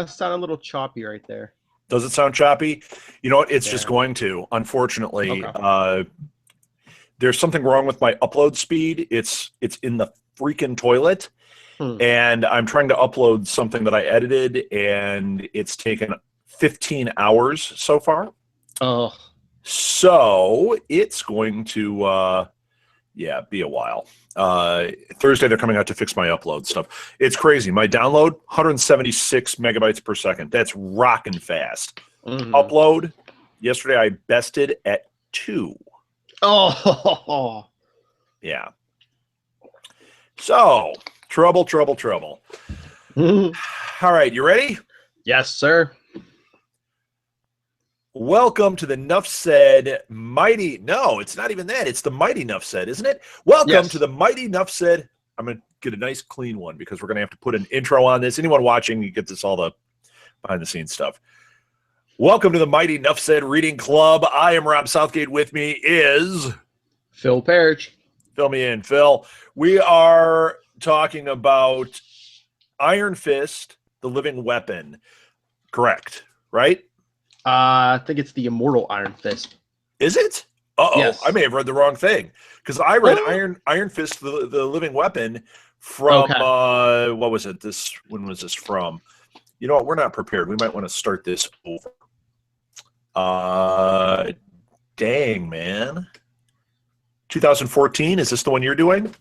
sound a little choppy right there. Does it sound choppy? You know what? It's Yeah. just going to. Unfortunately, Okay. there's something wrong with my upload speed. It's in the freaking toilet, Hmm. and I'm trying to upload something that I edited, and it's taken 15 hours so far. Oh. So it's going to, be a while. Thursday they're coming out to fix my upload stuff. It's crazy. My download 176 megabytes per second. That's rocking fast. Mm-hmm. Upload yesterday I bested at 2. Oh. Yeah. So trouble. All right, you ready? Yes, sir. Welcome to the Nuff Said Mighty. No, it's not even that. It's the Mighty Nuff Said, isn't it? Welcome to the Mighty Nuff Said. I'm going to get a nice clean one because we're going to have to put an intro on this. Anyone watching, you get this all the behind the scenes stuff. Welcome to the Mighty Nuff Said Reading Club. I am Rob Southgate. With me is Phil Parrish. Fill me in, Phil. We are talking about Iron Fist, the Living Weapon. Correct, right? I think it's the Immortal Iron Fist. Is it? Uh-oh, yes. I may have read the wrong thing. Because I read Iron Fist, the Living Weapon from, what was it? When was this from? You know what? We're not prepared. We might want to start this over. Dang, man. 2014, is this the one you're doing?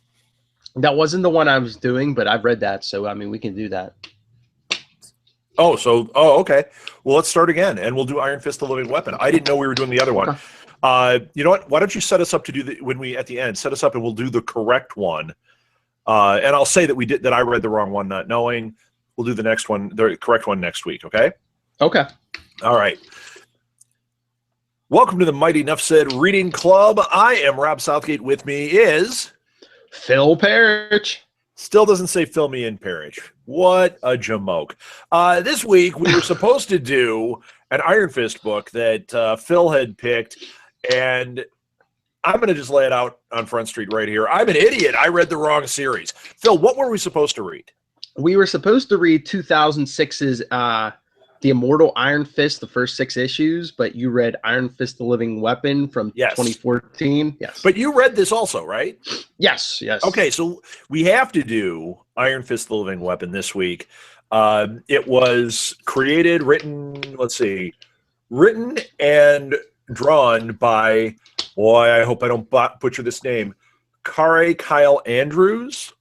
That wasn't the one I was doing, but I've read that, so, I mean, we can do that. Oh, okay. Well, let's start again, and we'll do Iron Fist, the Living Weapon. I didn't know we were doing the other one. You know what? Why don't you set us up to do at the end, set us up and we'll do the correct one. And I'll say that I read the wrong one, not knowing. We'll do the next one, the correct one next week, okay? Okay. All right. Welcome to the Mighty Nuff Said Reading Club. I am Rob Southgate. With me is Phil Parrish. Still doesn't say fill me in, Parrish. What a jamoke. This week, we were supposed to do an Iron Fist book that Phil had picked, and I'm going to just lay it out on Front Street right here. I'm an idiot. I read the wrong series. Phil, what were we supposed to read? We were supposed to read 2006's The Immortal Iron Fist, the first 6 issues, but you read Iron Fist, the Living Weapon from 2014. Yes. But you read this also, right? Yes. Okay, so we have to do Iron Fist, the Living Weapon this week. It was written and drawn by, boy, I hope I don't butcher this name, Kyle Andrews.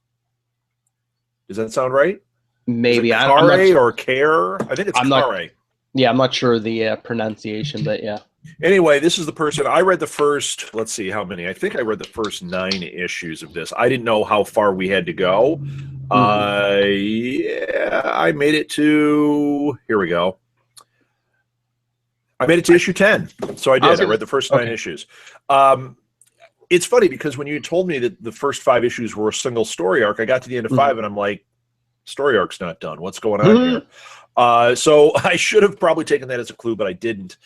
Does that sound right? Maybe. Kare or Care? I think it's Kare. Yeah, I'm not sure the pronunciation, but yeah. Anyway, this is the person. I read the first, let's see how many. I think I read the first 9 issues of this. I didn't know how far we had to go. I made it to, here we go. I made it to issue 10. So I did. I read the first 9 issues. It's funny because when you told me that the first 5 issues were a single story arc, I got to the end of 5 and I'm like, story arc's not done. What's going on here? So I should have probably taken that as a clue, but I didn't.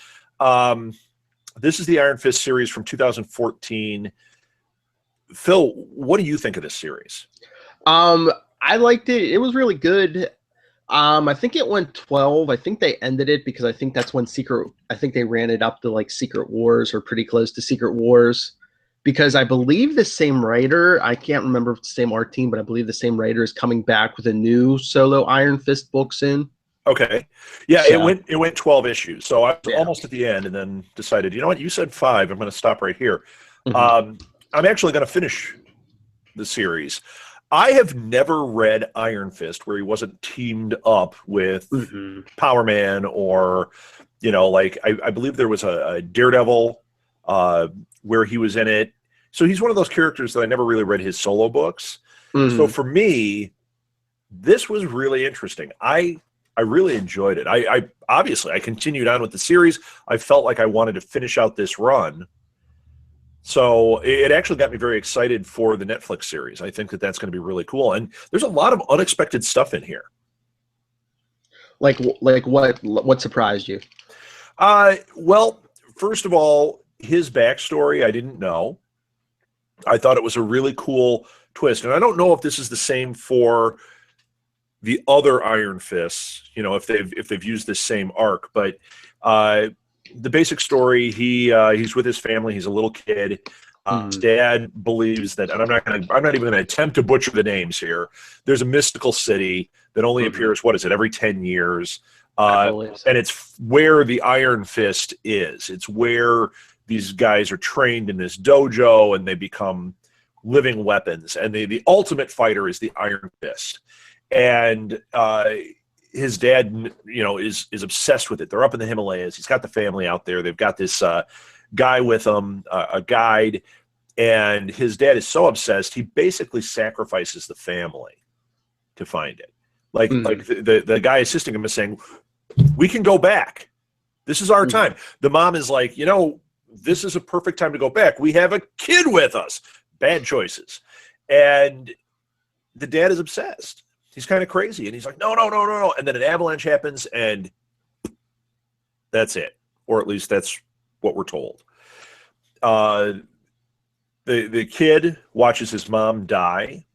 This is the Iron Fist series from 2014. Phil, what do you think of this series? I liked it. It was really good. I think it went 12. I think they ended it because I think that's when I think they ran it up to like Secret Wars or pretty close to Secret Wars. Because I believe the same writer, I can't remember if it's the same art team, but I believe the same writer is coming back with a new solo Iron Fist book soon. Okay. Yeah, so, it went 12 issues. So I was almost at the end and then decided, you know what, you said 5. I'm going to stop right here. I'm actually going to finish the series. I have never read Iron Fist where he wasn't teamed up with Power Man or, like I believe there was a Daredevil where he was in it. So he's one of those characters that I never really read his solo books. So for me, this was really interesting. I really enjoyed it. I obviously continued on with the series. I felt like I wanted to finish out this run. So it actually got me very excited for the Netflix series. I think that that's going to be really cool. And there's a lot of unexpected stuff in here. Like what surprised you? Well, first of all, his backstory, I didn't know. I thought it was a really cool twist. And I don't know if this is the same for the other Iron Fists, you know, if they've used this same arc. But the basic story, he's with his family. He's a little kid. His dad believes that, and I'm not even gonna attempt to butcher the names here. There's a mystical city that only appears, what is it, every 10 years. And it's where the Iron Fist is. It's where these guys are trained in this dojo and they become living weapons. And the ultimate fighter is the Iron Fist. And his dad, you know, is obsessed with it. They're up in the Himalayas. He's got the family out there. They've got this guy with him, a guide. And his dad is so obsessed, he basically sacrifices the family to find it. Like the guy assisting him is saying, we can go back. This is our time. The mom is like, you know, this is a perfect time to go back. We have a kid with us. Bad choices. And the dad is obsessed. He's kind of crazy. And he's like, no. And then an avalanche happens and that's it. Or at least that's what we're told. The kid watches his mom die,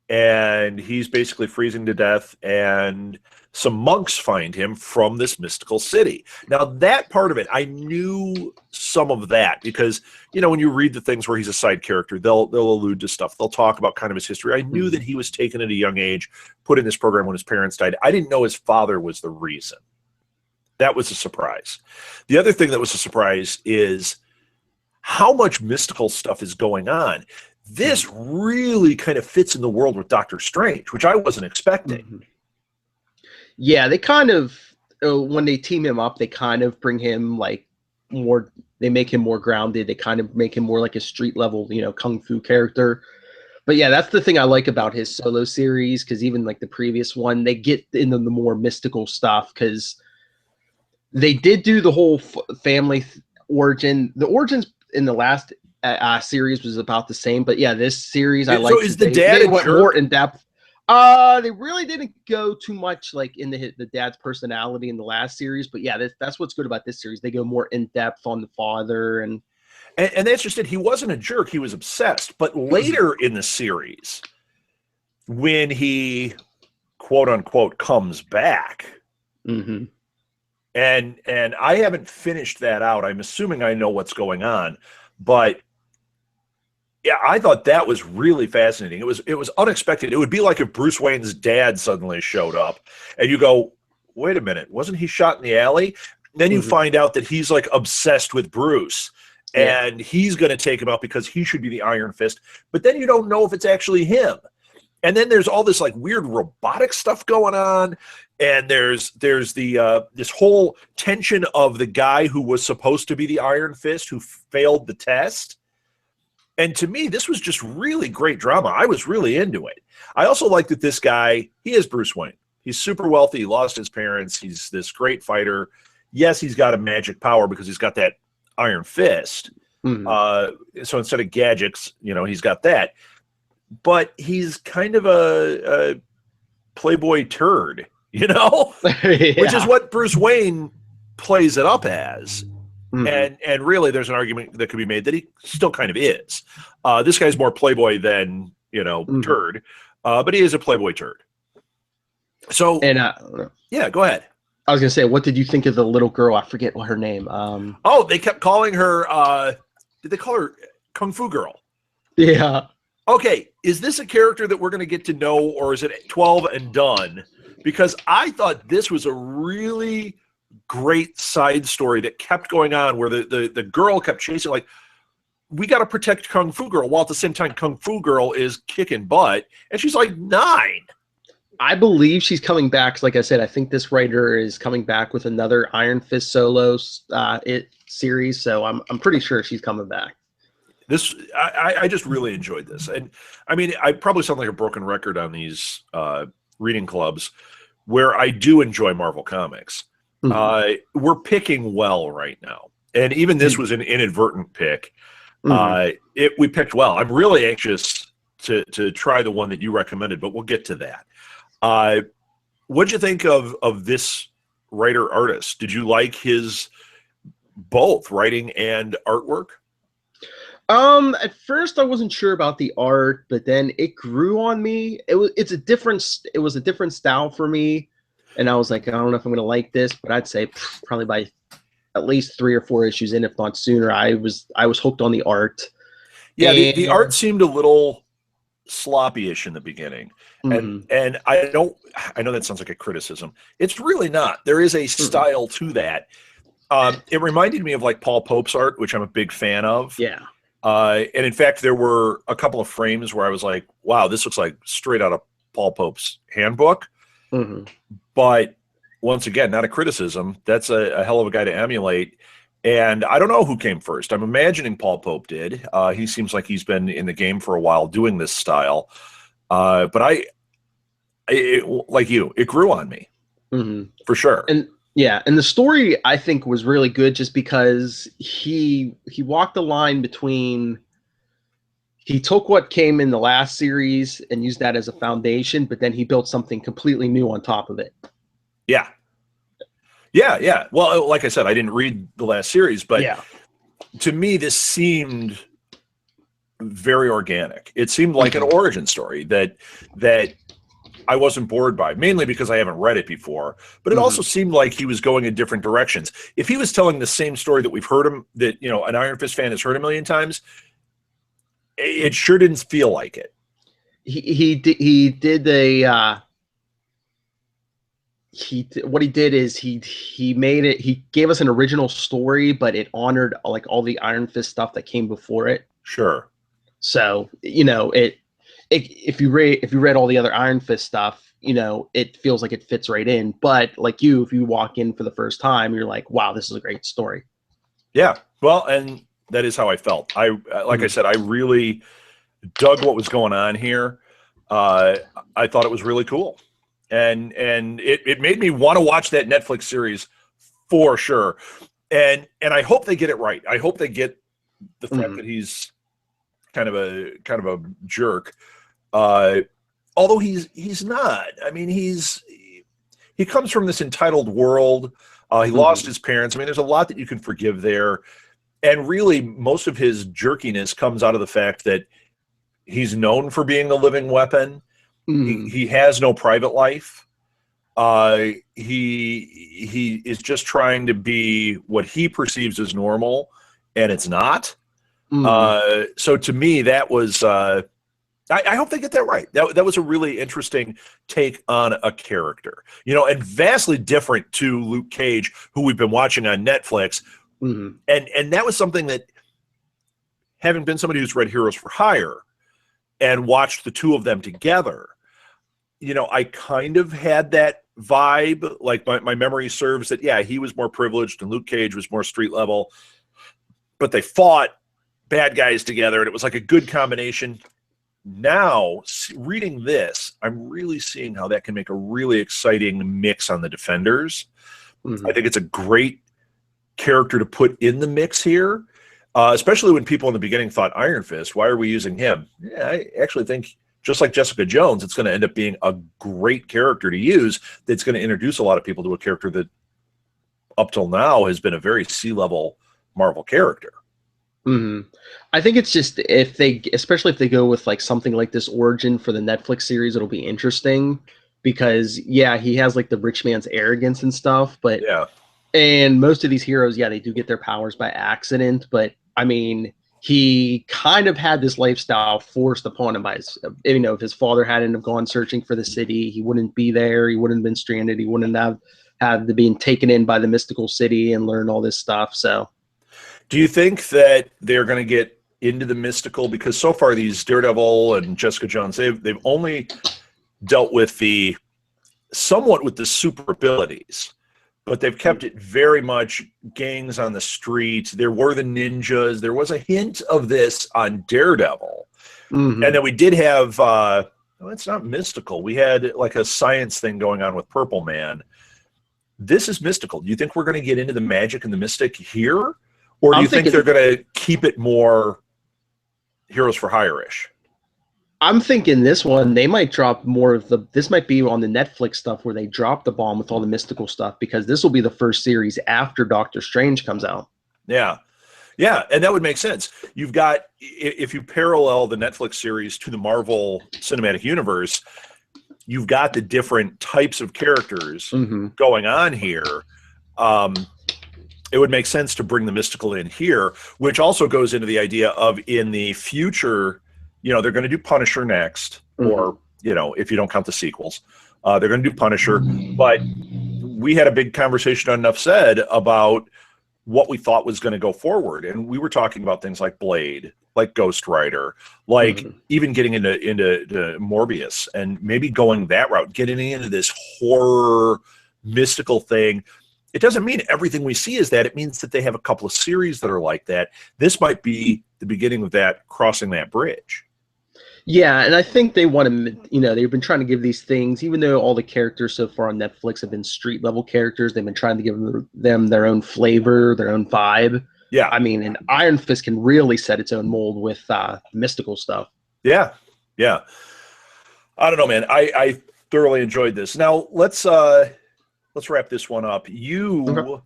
and he's basically freezing to death, and some monks find him from this mystical city. Now, that part of it, I knew some of that because, you know, when you read the things where he's a side character, they'll allude to stuff. They'll talk about kind of his history. I knew that he was taken at a young age, put in this program when his parents died. I didn't know his father was the reason. That was a surprise. The other thing that was a surprise is how much mystical stuff is going on. This really kind of fits in the world with Doctor Strange, which I wasn't expecting. Yeah, they kind of, when they team him up, they kind of bring him like more, they make him more grounded. They kind of make him more like a street level, you know, kung fu character. But yeah, that's the thing I like about his solo series, because even like the previous one, they get into the more mystical stuff, because they did do the whole family origin. The origins in the last series was about the same, but yeah, this series I like. So is the dad they went more in depth. They really didn't go too much like in the dad's personality in the last series, but yeah, that's what's good about this series. They go more in depth on the father, and that's just it. He wasn't a jerk; he was obsessed. But later in the series, when he quote unquote comes back, and I haven't finished that out. I'm assuming I know what's going on, but yeah, I thought that was really fascinating. It was unexpected. It would be like if Bruce Wayne's dad suddenly showed up, and you go, "Wait a minute, wasn't he shot in the alley?" And then you find out that he's like obsessed with Bruce, and he's going to take him out because he should be the Iron Fist. But then you don't know if it's actually him. And then there's all this like weird robotic stuff going on, and there's the this whole tension of the guy who was supposed to be the Iron Fist who failed the test. And to me, this was just really great drama. I was really into it. I also like that this guy, he is Bruce Wayne. He's super wealthy. He lost his parents. He's this great fighter. Yes, he's got a magic power because he's got that Iron Fist. So instead of gadgets, you know, he's got that. But he's kind of a playboy turd, you know, which is what Bruce Wayne plays it up as. And really, there's an argument that could be made that he still kind of is. This guy's more playboy than, you know, turd, but he is a playboy turd. So, and yeah, go ahead. I was gonna say, what did you think of the little girl? I forget what her name. Oh, they kept calling her. Did they call her Kung Fu Girl? Yeah. Okay, is this a character that we're going to get to know, or is it 12 and done? Because I thought this was a really great side story that kept going on, where the girl kept chasing, like, we got to protect Kung Fu Girl, while at the same time Kung Fu Girl is kicking butt, and she's like 9. I believe she's coming back. 'Cause like I said, I think this writer is coming back with another Iron Fist solo series, so I'm pretty sure she's coming back. This I just really enjoyed this, and I mean, I probably sound like a broken record on these reading clubs, where I do enjoy Marvel Comics. We're picking well right now, and even this was an inadvertent pick. We picked well. I'm really anxious to try the one that you recommended, but we'll get to that. What'd you think of this writer artist? Did you like his both writing and artwork? At first I wasn't sure about the art, but then it grew on me. It was a different style for me, and I was like, I don't know if I'm gonna like this, but I'd say probably by at least 3 or 4 issues in, if not sooner, I was hooked on the art. Yeah, the art And seemed a little sloppy-ish in the beginning. mhm, And I know that sounds like a criticism. It's really not. There is a mhm, style to that. It reminded me of like Paul Pope's art, which I'm a big fan of. yeah. And in fact, there were a couple of frames where I was like, wow, this looks like straight out of Paul Pope's handbook. Mhm. But once again, not a criticism. That's a hell of a guy to emulate. And I don't know who came first. I'm imagining Paul Pope did. He seems like he's been in the game for a while doing this style. But like you, it grew on me Mhm. for sure. And yeah, and the story I think was really good just because he walked the line between he took what came in the last series and used that as a foundation, but then he built something completely new on top of it. Yeah. Yeah. Yeah. Well, like I said, I didn't read the last series, but Yeah. to me, this seemed very organic. It seemed like an origin story that I wasn't bored by, mainly because I haven't read it before. But it also seemed like he was going in different directions. If he was telling the same story that we've heard him, that an Iron Fist fan has heard a million times, it sure didn't feel like it. He did a what he did is he made it, he gave us an original story, but it honored like all the Iron Fist stuff that came before it. Sure. So if you read all the other Iron Fist stuff, it feels like it fits right in. But like if you walk in for the first time, you're like, wow, this is a great story. Yeah. Well, and that is how I felt. Like I said, I really dug what was going on here. I thought it was really cool, and it made me want to watch that Netflix series for sure. And I hope they get it right. I hope they get the fact that he's kind of a jerk. Although he's not. I mean, he comes from this entitled world. He lost his parents. I mean, there's a lot that you can forgive there. And really, most of his jerkiness comes out of the fact that he's known for being a living weapon. He has no private life. He is just trying to be what he perceives as normal, and it's not. So to me, that was. I hope they get that right. That was a really interesting take on a character, and vastly different to Luke Cage, who we've been watching on Netflix. And that was something that, having been somebody who's read Heroes for Hire and watched the two of them together, I kind of had that vibe. Like my memory serves that, yeah, he was more privileged and Luke Cage was more street level, but they fought bad guys together, and it was like a good combination. Now, reading this, I'm really seeing how that can make a really exciting mix on the Defenders. I think it's a great character to put in the mix here, especially when people in the beginning thought Iron Fist, why are we using him? Yeah, I actually think, just like Jessica Jones, it's going to end up being a great character to use that's going to introduce a lot of people to a character that up till now has been a very C-level Marvel character. I think it's just especially if they go with like something like this origin for the Netflix series, it'll be interesting because yeah, he has like the rich man's arrogance and stuff, but Yeah. and most of these heroes, yeah, they do get their powers by accident, but I mean, he kind of had this lifestyle forced upon him by if his father hadn't have gone searching for the city, he wouldn't be there, he wouldn't have been stranded, he wouldn't have had to be taken in by the mystical city and learn all this stuff. So do you think that they're going to get into the mystical? Because so far these Daredevil and Jessica Jones, they've only dealt with somewhat with the super abilities, but they've kept it very much gangs on the street. There were the ninjas. There was a hint of this on Daredevil. And then we did have, it's not mystical. We had like a science thing going on with Purple Man. This is mystical. Do you think we're going to get into the magic and the mystic here? Or do you think they're going to keep it more Heroes for Hire-ish? I'm thinking this one, they might drop more of this might be on the Netflix stuff where they drop the bomb with all the mystical stuff, because this will be the first series after Doctor Strange comes out. Yeah. Yeah, and that would make sense. You've got, if you parallel the Netflix series to the Marvel Cinematic Universe, you've got the different types of characters going on here. It would make sense to bring the mystical in here, which also goes into the idea of in the future, you know, they're going to do Punisher next, or, you know, if you don't count the sequels, they're going to do Punisher. But we had a big conversation on Nuff Said about what we thought was going to go forward. And we were talking about things like Blade, like Ghost Rider, like even getting into Morbius and maybe going that route, getting into this horror mystical thing. It doesn't mean everything we see is that. It means that they have a couple of series that are like that. This might be the beginning of that, crossing that bridge. Yeah, and I think they want to, you know, they've been trying to give these things, even though all the characters so far on Netflix have been street level characters, they've been trying to give them their own flavor, their own vibe. Yeah. I mean, and Iron Fist can really set its own mold with mystical stuff. Yeah. Yeah. I don't know, man. I thoroughly enjoyed this. Now let's wrap this one up. You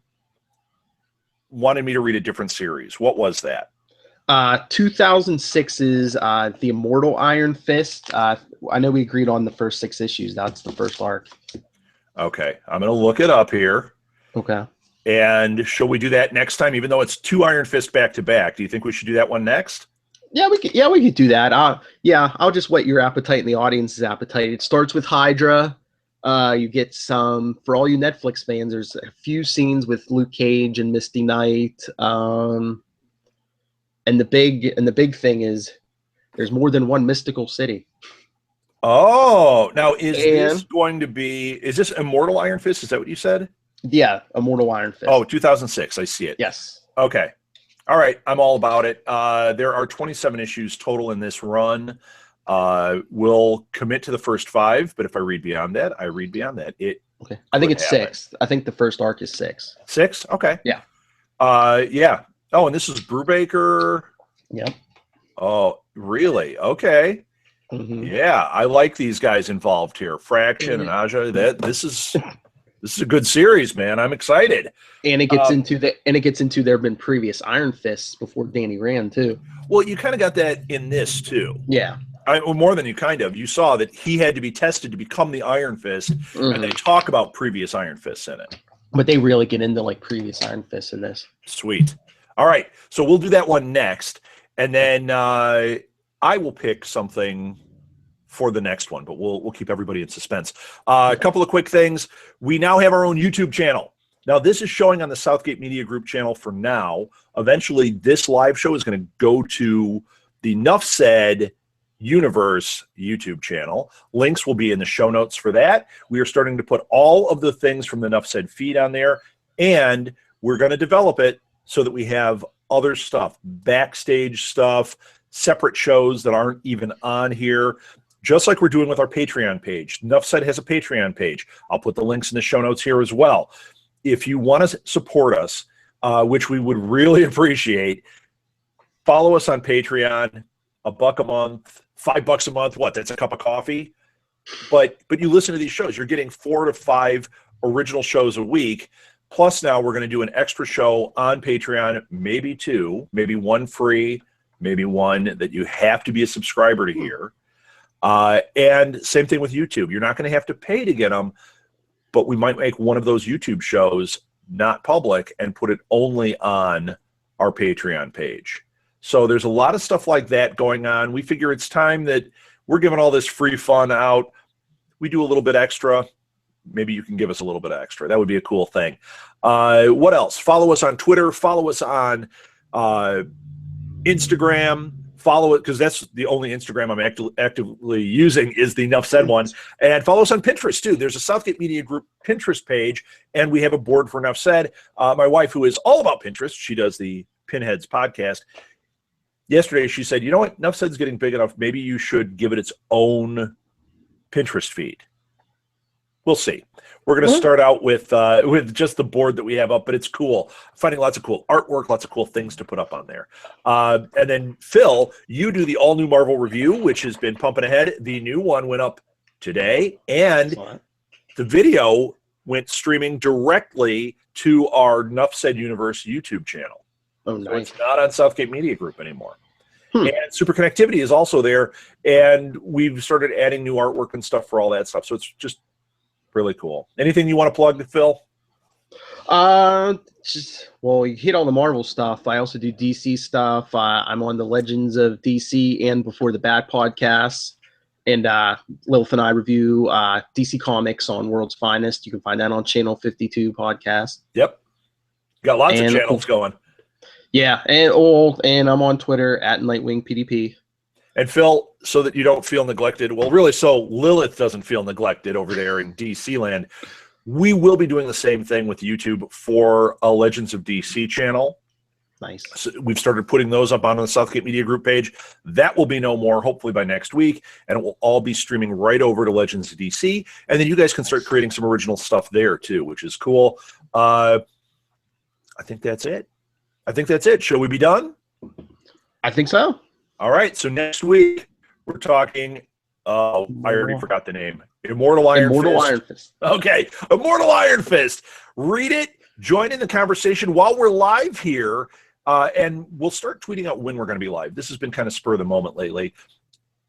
wanted me to read a different series. What was that? 2006's The Immortal Iron Fist. I know we agreed on the first 6 issues. That's the first arc. Okay. I'm going to look it up here. Okay. And shall we do that next time, even though it's 2 Iron Fist back to back? Do you think we should do that one next? Yeah, we could do that. I'll just whet your appetite and the audience's appetite. It starts with Hydra. You get some, for all you Netflix fans, there's a few scenes with Luke Cage and Misty Knight. And the big thing is there's more than one mystical city. Oh, now is this Immortal Iron Fist? Is that what you said? Yeah, Immortal Iron Fist. Oh, 2006. I see it. Yes. Okay. All right. I'm all about it. There are 27 issues total in this run. We'll commit to the first 5, but if I read beyond that, I read beyond that. Okay. I think it's 6. I think the first arc is 6. 6? Okay. Yeah. Yeah. Oh, and this is Brubaker. Yep. Oh, really? Okay. Yeah, I like these guys involved here. Fraction and Aja. This is a good series, man. I'm excited. And it gets into there have been previous Iron Fists before Danny Rand too. Well, you kind of got that in this too. Yeah. More than you saw that he had to be tested to become the Iron Fist, and they talk about previous Iron Fists in it. But they really get into like previous Iron Fists in this. Sweet. All right, so we'll do that one next, and then I will pick something for the next one, but we'll keep everybody in suspense. A couple of quick things. We now have our own YouTube channel. Now, this is showing on the Southgate Media Group channel for now. Eventually, this live show is going to go to the Nuff Said Universe YouTube channel. Links will be in the show notes for that. We are starting to put all of the things from the Nuff Said feed on there, and we're going to develop it so that we have other stuff, backstage stuff, separate shows that aren't even on here, just like we're doing with our Patreon page. Nuff Said has a Patreon page. I'll put the links in the show notes here as well. If you want to support us, which we would really appreciate, follow us on Patreon. $1 a month, $5 a month. What? That's a cup of coffee. But you listen to these shows. You're getting 4 to 5 original shows a week. Plus, now we're going to do an extra show on Patreon, maybe 2, maybe 1 free, maybe 1 that you have to be a subscriber to hear. And same thing with YouTube. You're not going to have to pay to get them, but we might make one of those YouTube shows not public and put it only on our Patreon page. So there's a lot of stuff like that going on. We figure it's time that we're giving all this free fun out. We do a little bit extra. Maybe you can give us a little bit extra. That would be a cool thing. What else? Follow us on Twitter. Follow us on Instagram. Follow it, because that's the only Instagram I'm actively using is the Nuff Said one. And follow us on Pinterest, too. There's a Southgate Media Group Pinterest page, and we have a board for Nuff Said. My wife, who is all about Pinterest, she does the Pinheads podcast. Yesterday, she said, you know what? Nuff Said's getting big enough. Maybe you should give it its own Pinterest feed. We'll see. We're going to start out with just the board that we have up, but it's cool. Finding lots of cool artwork, lots of cool things to put up on there. And then, Phil, you do the all-new Marvel review, which has been pumping ahead. The new one went up today, and the video went streaming directly to our Nuff Said Universe YouTube channel. Oh, So nice. it's not on Southgate Media Group anymore. Hmm. And Super Connectivity is also there, and we've started adding new artwork and stuff for all that stuff. So it's just really cool. Anything you want to plug, Phil? Well, you hit on the Marvel stuff. I also do DC stuff. I'm on the Legends of DC and Before the Bad podcasts. And Lilith and I review DC Comics on World's Finest. You can find that on Channel 52 podcast. Yep. Got lots of channels going. Yeah, and I'm on Twitter at Nightwing PDP. And Phil, so that you don't feel neglected, well, really, so Lilith doesn't feel neglected over there in DC land, we will be doing the same thing with YouTube for a Legends of DC channel. Nice. So we've started putting those up on the Southgate Media Group page. That will be no more, hopefully by next week, and it will all be streaming right over to Legends of DC. And then you guys can start creating some original stuff there too, which is cool. I think that's it. Shall we be done? I think so. All right. So next week we're talking. I already forgot the name. Immortal Iron Fist. Okay, Immortal Iron Fist. Read it. Join in the conversation while we're live here, and we'll start tweeting out when we're going to be live. This has been kind of spur of the moment lately.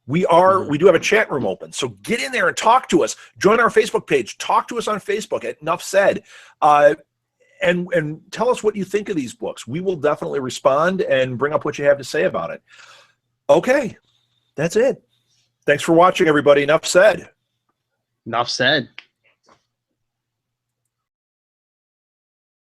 We do have a chat room open, so get in there and talk to us. Join our Facebook page. Talk to us on Facebook at Nuff Said. And tell us what you think of these books. We will definitely respond and bring up what you have to say about it. Okay, that's it. Thanks for watching, everybody. Nuff Said. Nuff said.